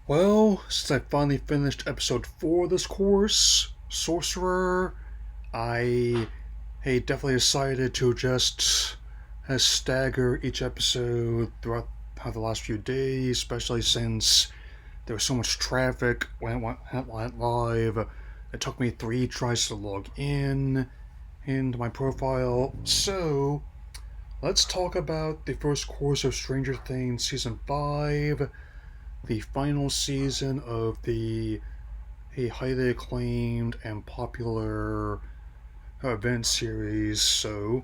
Well, since I finally finished episode 4 of this course, Sorcerer, I definitely decided to just stagger each episode throughout the last few days, especially since there was so much traffic when it went live. It took me 3 tries to log in into my profile. So, let's talk about the first course of Stranger Things Season 5, the final season of the highly acclaimed and popular event series. So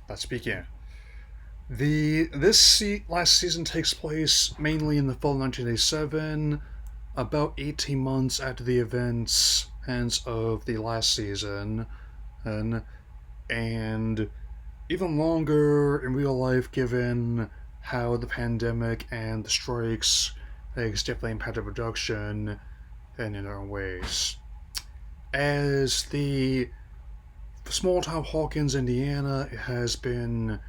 let's begin. Last season takes place mainly in the fall of 1987, about 18 months after the events ends of the last season, and even longer in real life given how the pandemic and the strikes has definitely impacted production in their own ways. As the small town of Hawkins, Indiana, has been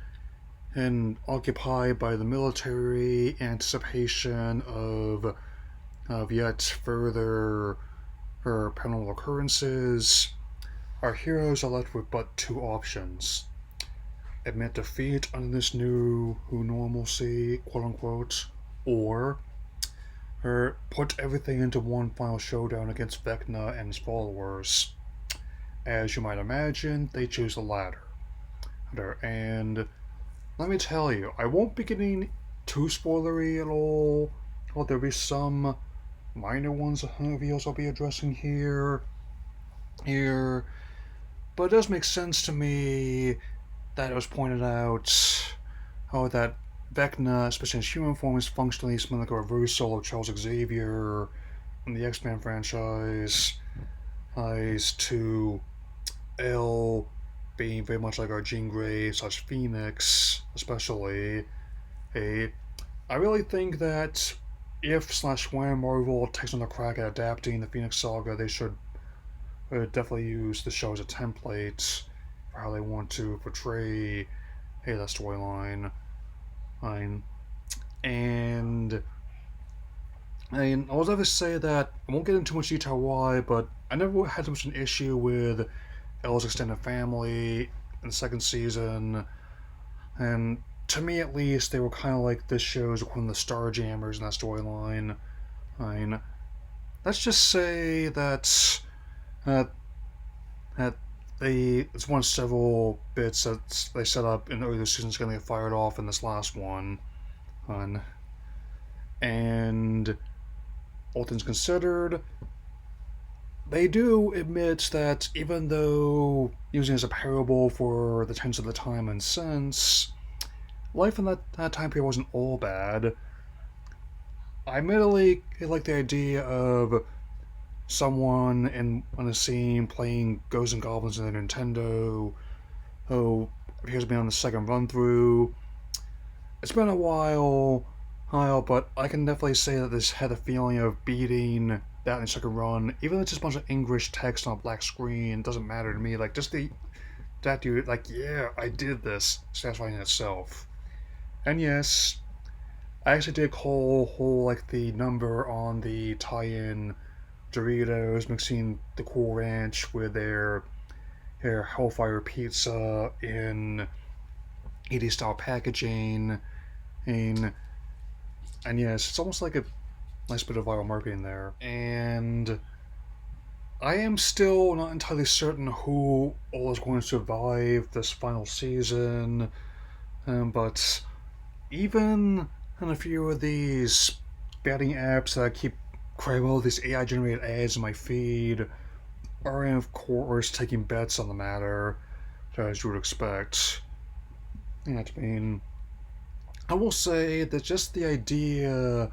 occupied by the military in anticipation of yet further paranormal occurrences, our heroes are left with but 2 options: admit defeat under this new normalcy, quote unquote, or put everything into one final showdown against Vecna and his followers. As you might imagine, they choose the latter. And let me tell you, I won't be getting too spoilery at all. Well, there'll be some minor ones reveals I'll be addressing here, but it does make sense to me that it was pointed out that Vecna, especially in his human form, is functionally something like a reversal of Charles Xavier in the X-Men franchise, as to Elle being very much like our Jean Grey / Phoenix, especially. I really think that if / when Marvel takes on the crack at adapting the Phoenix Saga, they should definitely use the show as a template for how they want to portray that storyline. And I was ever say that I won't get into too much detail why, but I never had too much an issue with Elle's extended family in the second season, and to me at least, they were kind of like this show's one of the Starjammers in that storyline. I mean, let's just say that uh, that it's one of several bits that they set up in earlier seasons going to get fired off in this last one. Um, and all things considered, they do admit that even though using it as a parable for the tenets of the time and sense, life in that time period wasn't all bad. I admittedly like the idea of someone on a scene playing Ghosts and Goblins in the Nintendo who appears to be on the second run through. It's been a while, but I can definitely say that this had a feeling of beating that in the second run. Even if it's just a bunch of English text on a black screen, it doesn't matter to me. Like, just that dude, like, yeah, I did this, satisfying in itself. And yes, I actually did call like the number on the tie-in Doritos mixing the Cool Ranch with their Hellfire pizza in 80s style packaging, and yes, it's almost like a nice bit of viral marketing there. And I am still not entirely certain who all is going to survive this final season, but even in a few of these betting apps that keep crying all these AI generated ads in my feed are, of course, taking bets on the matter, as you would expect. I mean, I will say that just the idea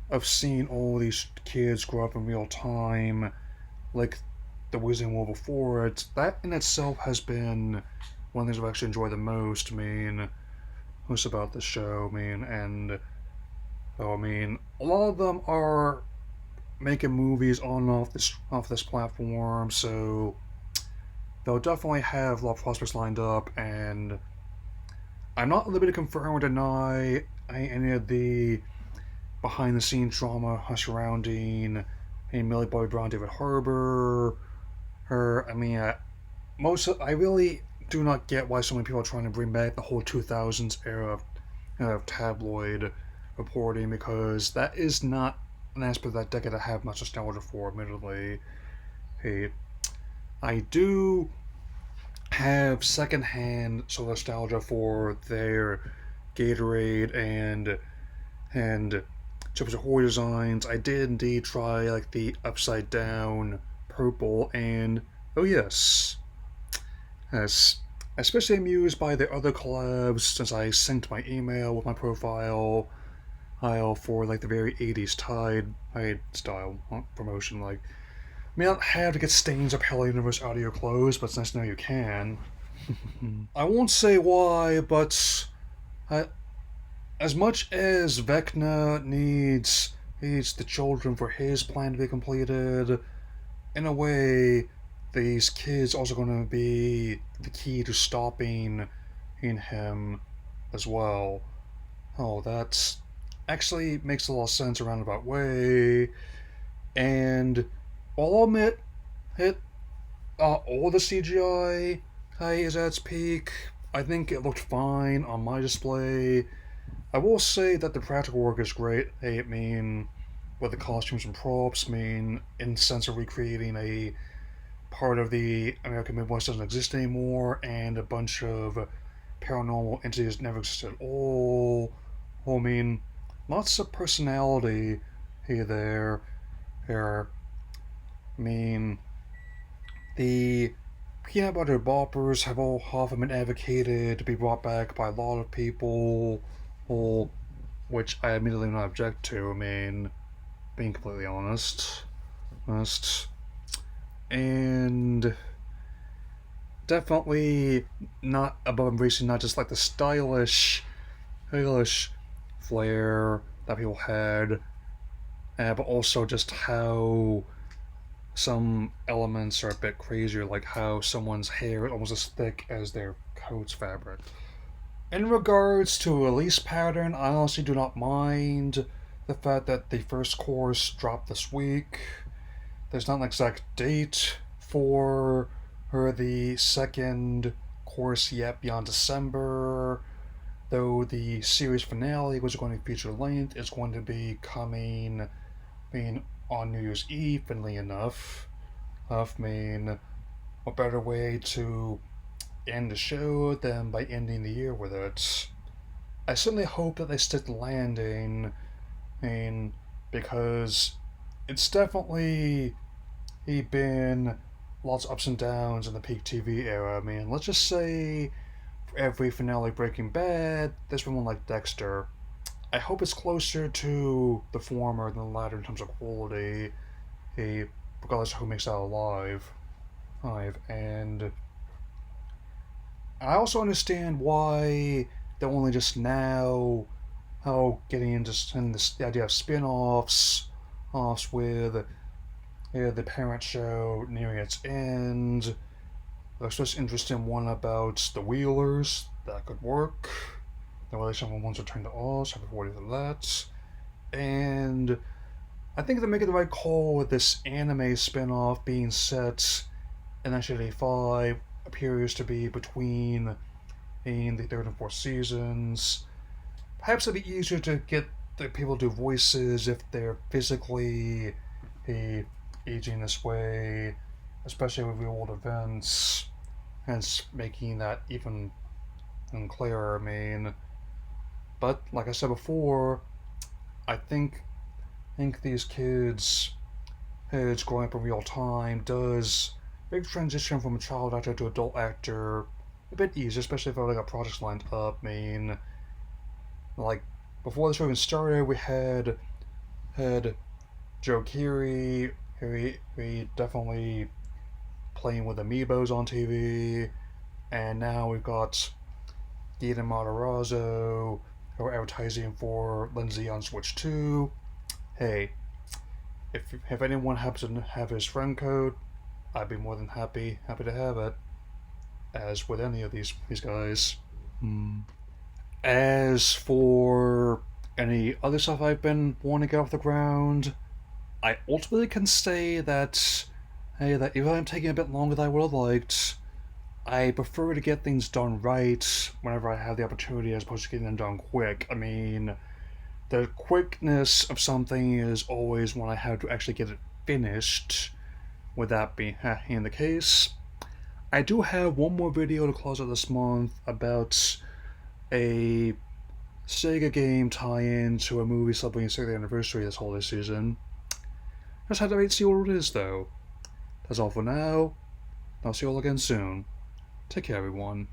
of seeing all these kids grow up in real time, like the Wizarding World before it, that in itself has been one of the things I've actually enjoyed the most. I mean, most about the show. A lot of them are making movies on and off this platform, so they'll definitely have a lot of prospects lined up, and I'm not at liberty to confirm or deny any of the behind the scenes drama surrounding Millie Bobby Brown, David Harbour. I really do not get why so many people are trying to bring back the whole 2000s era of tabloid reporting, because that is not an aspect of that decade I have much nostalgia for, admittedly. Hey, I do have secondhand sort of nostalgia for their Gatorade and Chips Ahoy designs. I did indeed try like the upside down purple, and oh yes, yes, especially amused by the other collabs since I synced my email with my profile for like the very 80s Tide style promotion. Like, I mean, I don't have to get Stains or Pele Universe audio clothes, but it's nice to know you can. I won't say why, but I, as much as Vecna needs the children for his plan to be completed, in a way, these kids also going to be the key to stopping in him as well. Oh, that actually makes a lot of sense a roundabout way. And I'll admit, it all the CGI is at its peak. I think it looked fine on my display. I will say that the practical work is great. I mean, with the costumes and props, in sense of recreating a part of the American Midwest doesn't exist anymore, and a bunch of paranormal entities never existed at all. Well, lots of personality here there. There. I mean, the peanut butter boppers have all often been advocated to be brought back by a lot of people, well, which I admittedly do not object to. Being completely honest. And definitely not above embracing not just like the stylish flair that people had, but also just how some elements are a bit crazier, like how someone's hair is almost as thick as their coat's fabric. In regards to a release pattern, I honestly do not mind the fact that the first course dropped this week. There's not an exact date for the second course yet beyond December, though the series finale, which is going to be feature length, is going to be coming on New Year's Eve, funnily enough. What better way to end the show than by ending the year with it? I certainly hope that they stick the landing, because it's definitely been lots of ups and downs in the peak TV era. Let's just say for every finale Breaking Bad, there's been one like Dexter. I hope it's closer to the former than the latter in terms of quality, regardless of who makes that alive. And I also understand why they're only just now getting into the idea of spin-offs with the parent show nearing its end. There's just interest in one about the Wheelers. That could work. The relation once returned to Oz, happy 40th of that. And I think they're making the right call with this anime spin-off being set in 1985, appears to be between the third and fourth seasons. Perhaps it'd be easier to get the people to do voices if they're physically aging this way, especially with real world events, hence making that even clearer. But like I said before, I think these kids growing up in real time does make transition from a child actor to adult actor a bit easier, especially if I already got projects lined up. Like before the show even started, we had Joe Keery, who definitely playing with amiibos on TV, and now we've got Gaten Matarazzo, who are advertising for Lindsay on Switch 2. Hey, if anyone happens to have his friend code, I'd be more than happy to have it, as with any of these guys. As for any other stuff I've been wanting to get off the ground, I ultimately can say that, hey, that even though I'm taking a bit longer than I would have liked, I prefer to get things done right whenever I have the opportunity as opposed to getting them done quick. I mean, the quickness of something is always when I have to actually get it finished. With that being the case, I do have one more video to close out this month about a Sega game tie-in to a movie celebrating its 60th anniversary this holiday season. Just have to wait to see what it is, though. That's all for now. I'll see you all again soon. Take care, everyone.